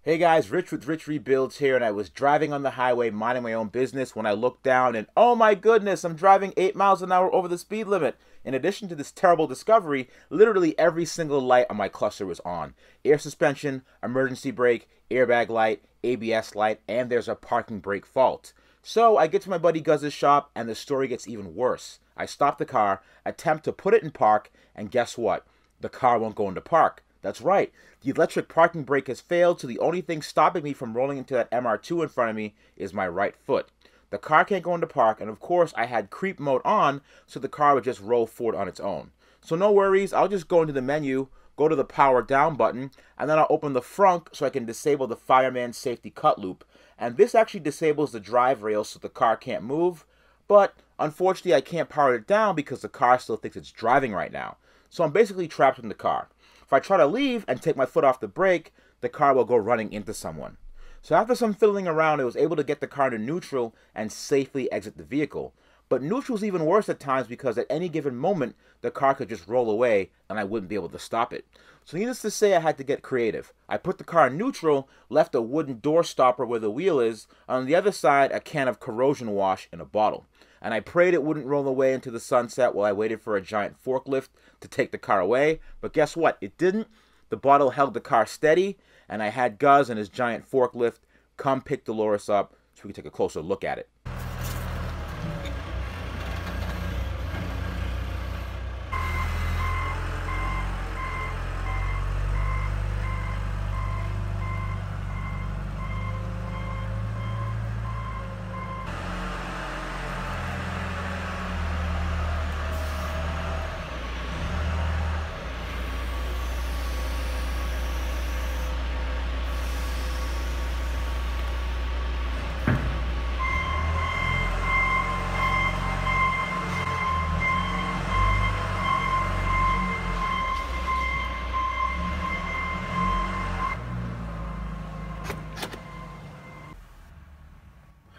Hey guys, Rich with Rich Rebuilds here, and I was driving on the highway minding my own business when I looked down and oh my goodness, I'm driving 8 miles an hour over the speed limit. In addition to this terrible discovery, literally every single light on my cluster was on. Air suspension, emergency brake, airbag light, ABS light, and there's a parking brake fault. So I get to my buddy Guz's shop and the story gets even worse. I stop the car, attempt to put it in park, and guess what? The car won't go into park. That's right. The electric parking brake has failed, so the only thing stopping me from rolling into that MR2 in front of me is my right foot. The car can't go into park, and of course I had creep mode on, so the car would just roll forward on its own. So no worries, I'll just go into the menu, go to the power down button, and then I'll open the frunk so I can disable the fireman safety cut loop. And this actually disables the drive rail so the car can't move, but unfortunately I can't power it down because the car still thinks it's driving right now. So I'm basically trapped in the car. If I try to leave and take my foot off the brake, the car will go running into someone. So after some fiddling around, I was able to get the car into neutral and safely exit the vehicle. But neutral is even worse at times because at any given moment, the car could just roll away and I wouldn't be able to stop it. So needless to say, I had to get creative. I put the car in neutral, left a wooden door stopper where the wheel is, on the other side a can of corrosion wash in a bottle. And I prayed it wouldn't roll away into the sunset while I waited for a giant forklift to take the car away. But guess what? It didn't. The bottle held the car steady, and I had Guz and his giant forklift come pick Dolores up so we could take a closer look at it.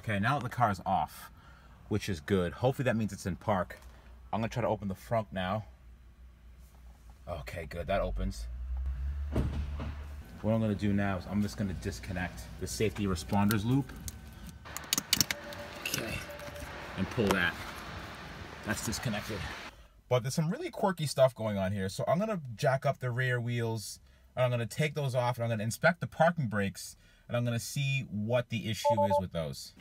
Okay, now the car is off, which is good. Hopefully that means it's in park. I'm gonna try to open the front now. Okay, good, that opens. What I'm gonna do now is I'm just gonna disconnect the safety responders loop. Okay, and pull that. That's disconnected. But there's some really quirky stuff going on here. So I'm gonna jack up the rear wheels, and I'm gonna take those off, and I'm gonna inspect the parking brakes, and I'm gonna see what the issue is with those.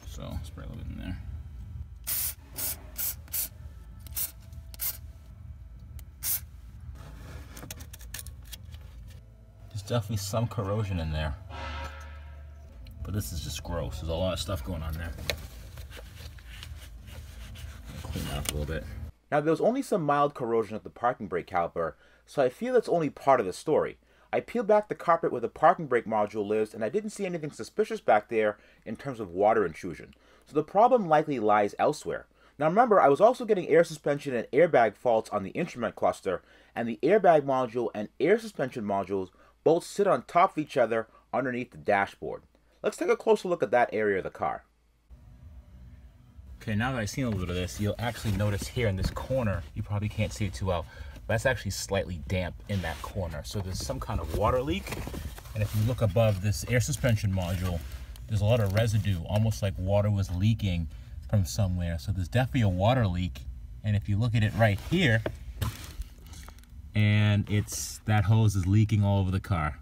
So spray a little bit in there. There's definitely some corrosion in there, but this is just gross. There's a lot of stuff going on there. Clean that up a little bit. Now there was only some mild corrosion at the parking brake caliper, so I feel that's only part of the story. I peeled back the carpet where the parking brake module lives, and I didn't see anything suspicious back there in terms of water intrusion. So the problem likely lies elsewhere. Now remember, I was also getting air suspension and airbag faults on the instrument cluster, and the airbag module and air suspension modules both sit on top of each other underneath the dashboard. Let's take a closer look at that area of the car. Okay, now that I've seen a little bit of this, you'll actually notice here in this corner, you probably can't see it too well, but that's actually slightly damp in that corner. So there's some kind of water leak. And if you look above this air suspension module, there's a lot of residue, almost like water was leaking from somewhere. So there's definitely a water leak. And if you look at it right here, and that hose is leaking all over the car.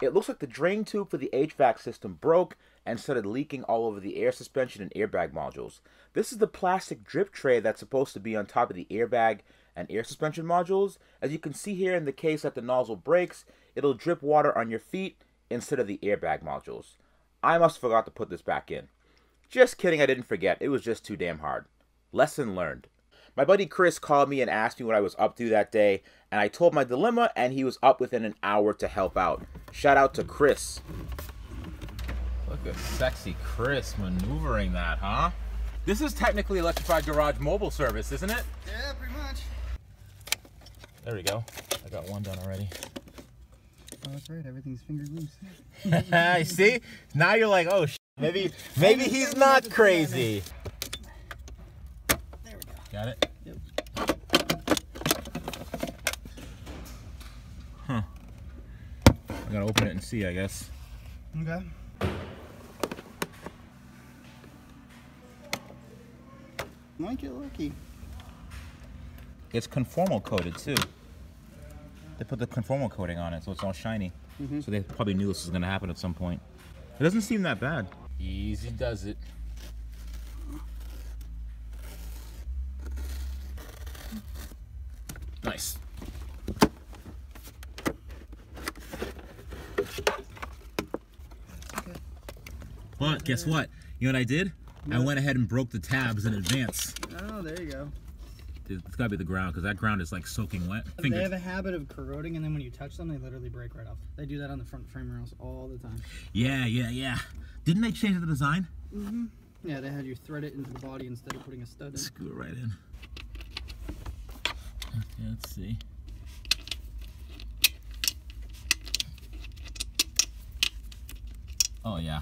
It looks like the drain tube for the HVAC system broke and started leaking all over the air suspension and airbag modules. This is the plastic drip tray that's supposed to be on top of the airbag and air suspension modules. As you can see here, in the case that the nozzle breaks, it'll drip water on your feet instead of the airbag modules. I must have forgot to put this back in. Just kidding, I didn't forget. It was just too damn hard. Lesson learned. My buddy Chris called me and asked me what I was up to that day, and I told my dilemma, and he was up within an hour to help out. Shout out to Chris. Look at sexy Chris maneuvering that, huh? This is technically Electrified Garage mobile service, isn't it? Yeah, pretty much. There we go. I got one done already. Oh, that's right. Everything's finger loose. You see? Now you're like, oh, maybe he's not crazy. There we go. Got it? Yep. I'm gonna open it and see, I guess. Okay. Might get lucky. It's conformal coated too. They put the conformal coating on it, so it's all shiny. So they probably knew this was gonna happen at some point. It doesn't seem that bad. Easy does it. Nice. But guess what? You know what I did? I went ahead and broke the tabs in advance. Oh, there you go. It's gotta be the ground, because that ground is like soaking wet. They have a habit of corroding, and then when you touch them, they literally break right off. They do that on the front frame rails all the time. Yeah. Didn't they change the design? Yeah, they had you thread it into the body instead of putting a stud in. Screw it right in. Okay, let's see. Oh yeah,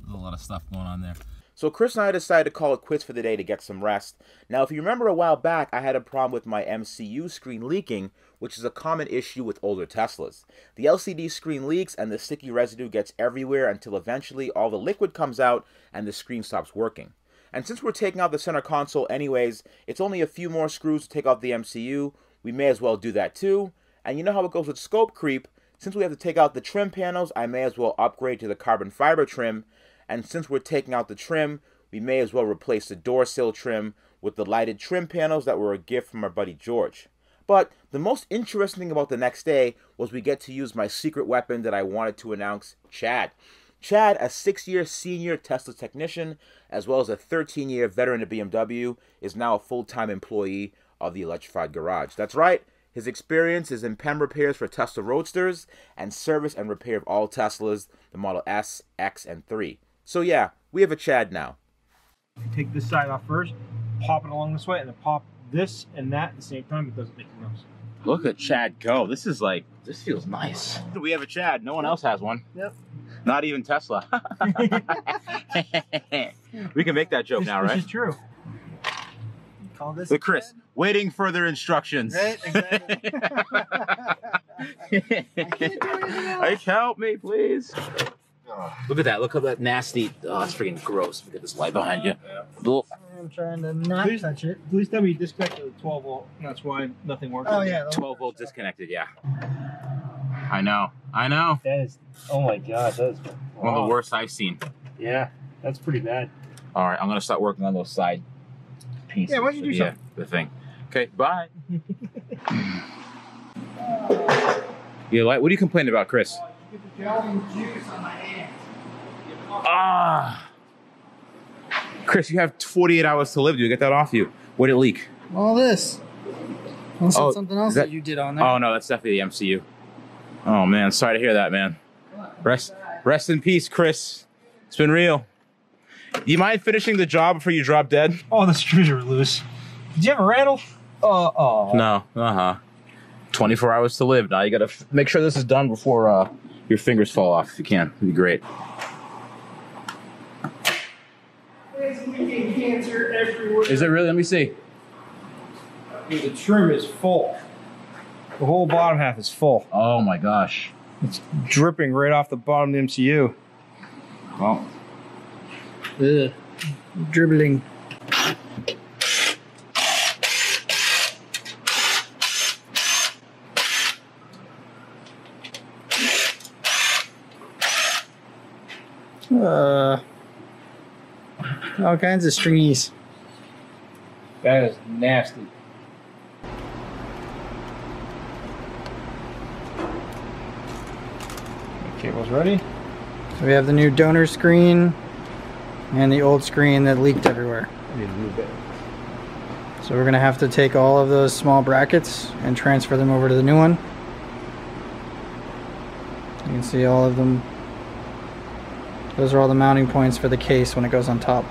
there's a lot of stuff going on there. So Chris and I decided to call it quits for the day to get some rest. Now, if you remember a while back, I had a problem with my MCU screen leaking, which is a common issue with older Teslas. The LCD screen leaks and the sticky residue gets everywhere until eventually all the liquid comes out and the screen stops working. And since we're taking out the center console anyways, it's only a few more screws to take out the MCU. We may as well do that too. And you know how it goes with scope creep. Since we have to take out the trim panels, I may as well upgrade to the carbon fiber trim. And since we're taking out the trim, we may as well replace the door sill trim with the lighted trim panels that were a gift from our buddy George. But the most interesting thing about the next day was we get to use my secret weapon that I wanted to announce, Chad. Chad, a 6-year senior Tesla technician, as well as a 13-year veteran at BMW, is now a full-time employee of the Electrified Garage. That's right. His experience is in PEM repairs for Tesla Roadsters and service and repair of all Teslas, the Model S, X, and 3. So yeah, we have a Chad now. Take this side off first, pop it along this way, and then pop this and that at the same time. It doesn't make a noise. Look at Chad go. This feels nice. We have a Chad. No one else has one. Yep. Not even Tesla. We can make that joke now, right? This is true. Call this But Chris, waiting further instructions. Right, exactly. I can't do anything else. Like, help me, please. Look at that. Look at that nasty. Oh, it's freaking gross. Look at this light behind you. I'm trying to not touch it. Please tell me you disconnected the 12 volt. That's why nothing works. Oh, yeah. 12 volt disconnected, yeah. I know. That is, oh my gosh, that is one of the worst I've seen. Yeah, that's pretty bad. All right, I'm going to start working on those side pieces. Yeah, why don't you do something? The thing. Okay, bye. You like? What are you complaining about, Chris? Ah, Chris, you have 48 hours to live. Do you get that off you? What did it leak? All this. Unless Oh, it's something else that you did on there. Oh no, that's definitely the MCU. Oh man, sorry to hear that, man. Rest in peace, Chris. It's been real. You mind finishing the job before you drop dead? Oh, the screws are loose. Did you have a rattle? No. 24 hours to live. Now you gotta make sure this is done before your fingers fall off. If you can, it'd be great. There's leaking cancer everywhere. Is it really? Let me see. The trim is full. The whole bottom half is full. Oh my gosh. It's dripping right off the bottom of the MCU. Well, Ugh. Dribbling. All kinds of stringies. That is nasty. Cable's ready. So we have the new donor screen and the old screen that leaked everywhere. I need to move it. So we're gonna have to take all of those small brackets and transfer them over to the new one. You can see all of them. Those are all the mounting points for the case when it goes on top.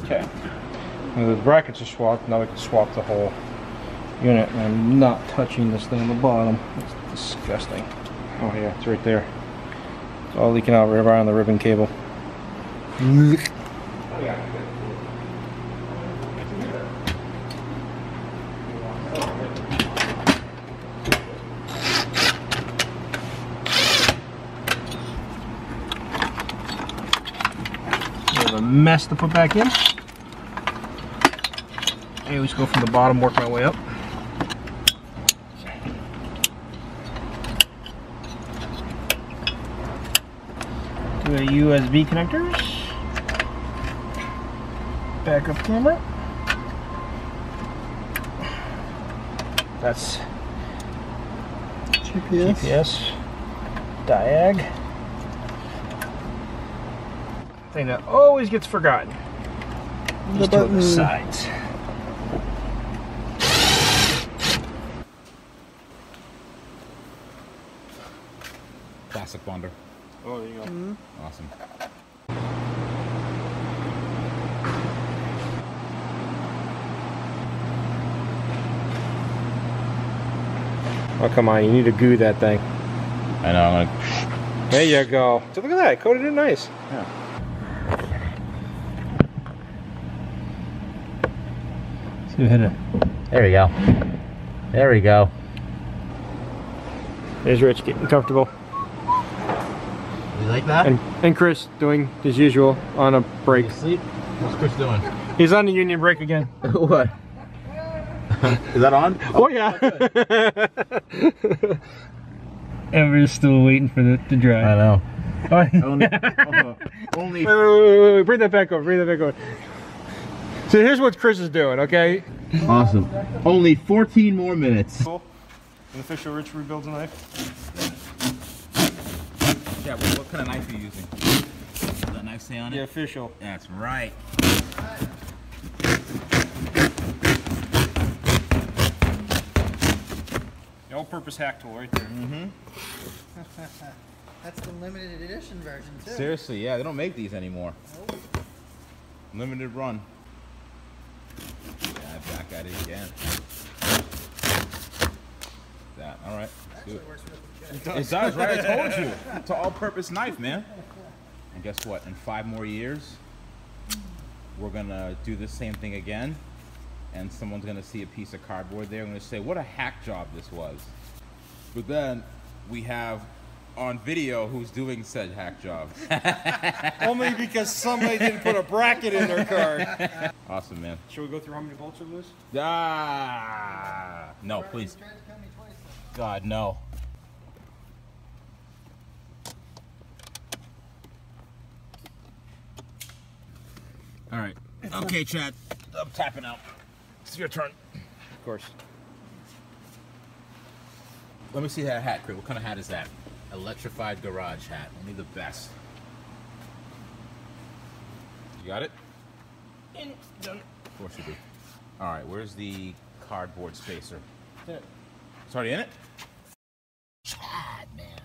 Okay. Now the brackets are swapped. Now we can swap the whole unit. And I'm not touching this thing on the bottom. It's disgusting. Oh yeah, it's right there. It's all leaking out right around the ribbon cable. A mess to put back in. I always go from the bottom, work my way up. To the USB connectors. Backup camera. That's GPS. Diag. Thing that always gets forgotten. The Just two of the button. sides. Classic bonder. Oh, there you go. Awesome. Oh, come on, you need to goo that thing. I know, I'm gonna... There you go. So look at that, I coated it nice. Yeah. See, hit it. There we go. There we go. There's Rich getting comfortable. You like that? And Chris doing his usual on a break. Sleep? What's Chris doing? He's on the union break again. What? Is that on? Oh yeah. And we're still waiting for it to dry. I know. Only. Wait, bring that back over. Bring that back over. So here's what Chris is doing. Okay. Awesome. Only 14 more minutes. Cool. An official Rich rebuilds a knife. Yeah, what kind of knife are you using? Does that knife say on it? The official. That's right. The all-purpose hack tool right there. Mm-hmm. That's the limited edition version too. Seriously, yeah, they don't make these anymore. Nope. Limited run. Yeah, back at it again. That, all right. Let's do it. It does, right? I told you. It's an all-purpose knife, man. And guess what? In 5 more years, we're gonna do the same thing again, and someone's gonna see a piece of cardboard there and gonna say, "What a hack job this was." But then we have on video who's doing said hack job. Only because somebody didn't put a bracket in their card. Awesome, man. Should we go through how many bolts are loose? Ah, no, please. God, no. All right. Okay, Chad. I'm tapping out. It's your turn. Of course. Let me see that hat, Chris. What kind of hat is that? Electrified garage hat. Only the best. You got it? Done. Of course you do. All right. Where's the cardboard spacer? Yeah. It's already in it? Chad, man.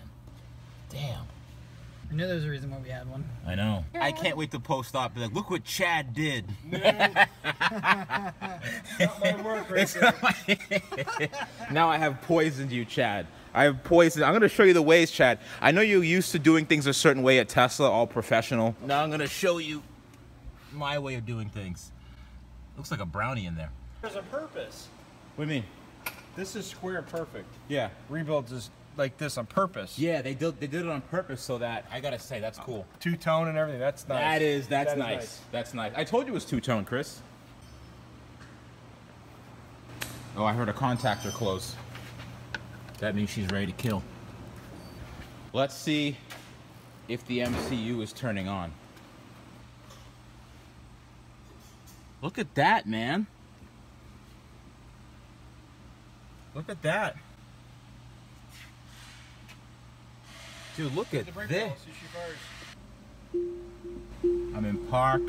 Damn. I knew there was a reason why we had one. I know. I can't wait to post up. Be like, look what Chad did. Now I have poisoned you, Chad. I have poisoned. I'm going to show you the ways, Chad. I know you're used to doing things a certain way at Tesla, all professional. Now I'm going to show you my way of doing things. Looks like a brownie in there. There's a purpose. What do you mean? This is square perfect. Yeah. Rebuilds is like this on purpose. Yeah, they did it on purpose so that, I got to say, that's cool. Two-tone and everything. That's nice. That's nice. That's nice. I told you it was two-tone, Chris. Oh, I heard a contactor close. That means she's ready to kill. Let's see if the MCU is turning on. Look at that, man. Look at that. Dude, look at this. I'm in park.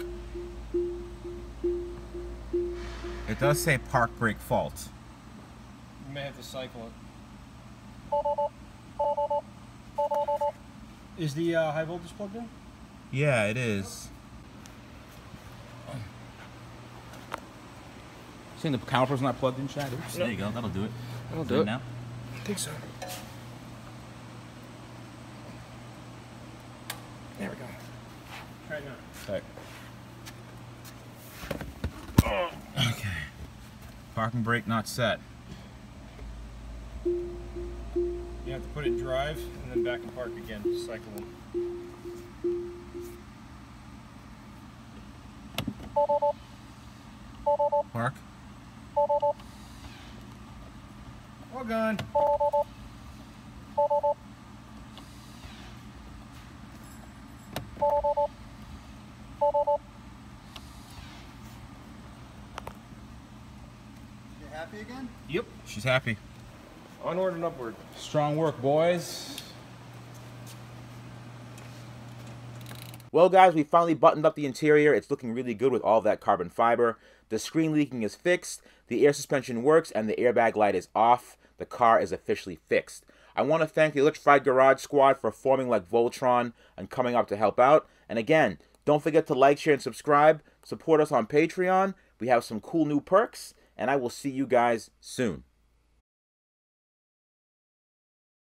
It does say park brake fault. You may have to cycle it. Is the high voltage plugged in? Yeah, it is. Seeing the caliper's not plugged in, Chad? Oops, there you go. That'll do it. That'll do it. Now? I think so. There we go. Try it now. Okay. Parking brake not set. You have to put it in drive and then back and park again. Cycle them. Park. All gone. You happy again? Yep, she's happy. Onward and upward. Strong work, boys. Well, guys, we finally buttoned up the interior. It's looking really good with all that carbon fiber. The screen leaking is fixed, the air suspension works, and the airbag light is off. The car is officially fixed. I want to thank the Electrified Garage Squad for forming like Voltron and coming up to help out. And again, don't forget to like, share, and subscribe. Support us on Patreon. We have some cool new perks, and I will see you guys soon.